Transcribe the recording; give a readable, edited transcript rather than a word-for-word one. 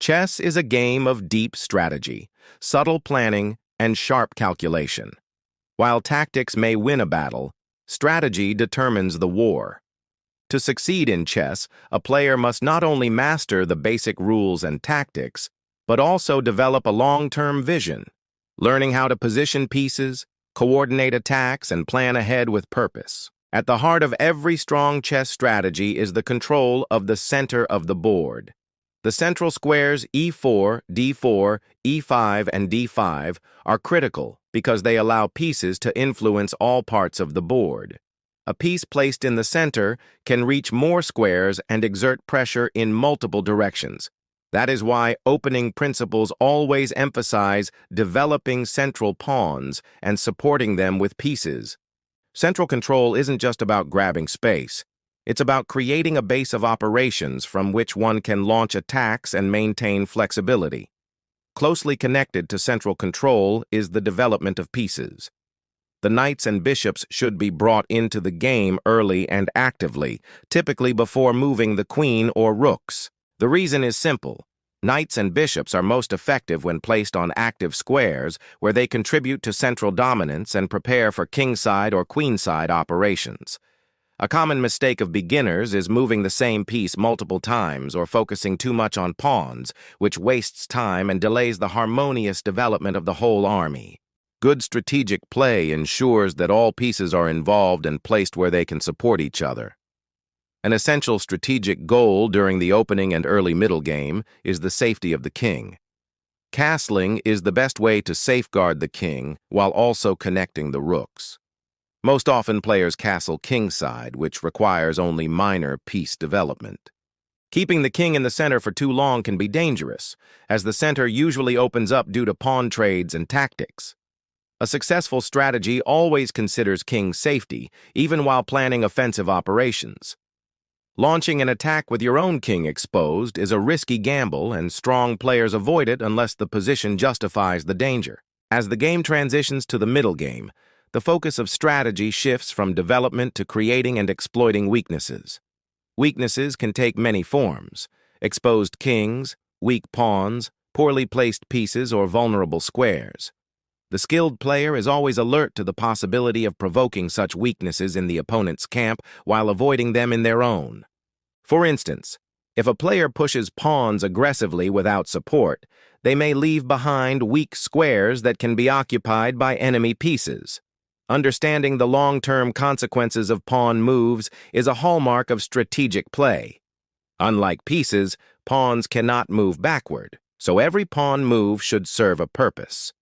Chess is a game of deep strategy, subtle planning, and sharp calculation. While tactics may win a battle, strategy determines the war. To succeed in chess, a player must not only master the basic rules and tactics, but also develop a long-term vision, learning how to position pieces, coordinate attacks, and plan ahead with purpose. At the heart of every strong chess strategy is the control of the center of the board. The central squares e4, d4, e5, and d5 are critical because they allow pieces to influence all parts of the board. A piece placed in the center can reach more squares and exert pressure in multiple directions. That is why opening principles always emphasize developing central pawns and supporting them with pieces. Central control isn't just about grabbing space. It's about creating a base of operations from which one can launch attacks and maintain flexibility. Closely connected to central control is the development of pieces. The knights and bishops should be brought into the game early and actively, typically before moving the queen or rooks. The reason is simple. Knights and bishops are most effective when placed on active squares, where they contribute to central dominance and prepare for kingside or queenside operations. A common mistake of beginners is moving the same piece multiple times or focusing too much on pawns, which wastes time and delays the harmonious development of the whole army. Good strategic play ensures that all pieces are involved and placed where they can support each other. An essential strategic goal during the opening and early middle game is the safety of the king. Castling is the best way to safeguard the king while also connecting the rooks. Most often players castle kingside, which requires only minor piece development. Keeping the king in the center for too long can be dangerous, as the center usually opens up due to pawn trades and tactics. A successful strategy always considers king safety, even while planning offensive operations. Launching an attack with your own king exposed is a risky gamble, and strong players avoid it unless the position justifies the danger. As the game transitions to the middle game, the focus of strategy shifts from development to creating and exploiting weaknesses. Weaknesses can take many forms: exposed kings, weak pawns, poorly placed pieces, or vulnerable squares. The skilled player is always alert to the possibility of provoking such weaknesses in the opponent's camp while avoiding them in their own. For instance, if a player pushes pawns aggressively without support, they may leave behind weak squares that can be occupied by enemy pieces. Understanding the long-term consequences of pawn moves is a hallmark of strategic play. Unlike pieces, pawns cannot move backward, so every pawn move should serve a purpose.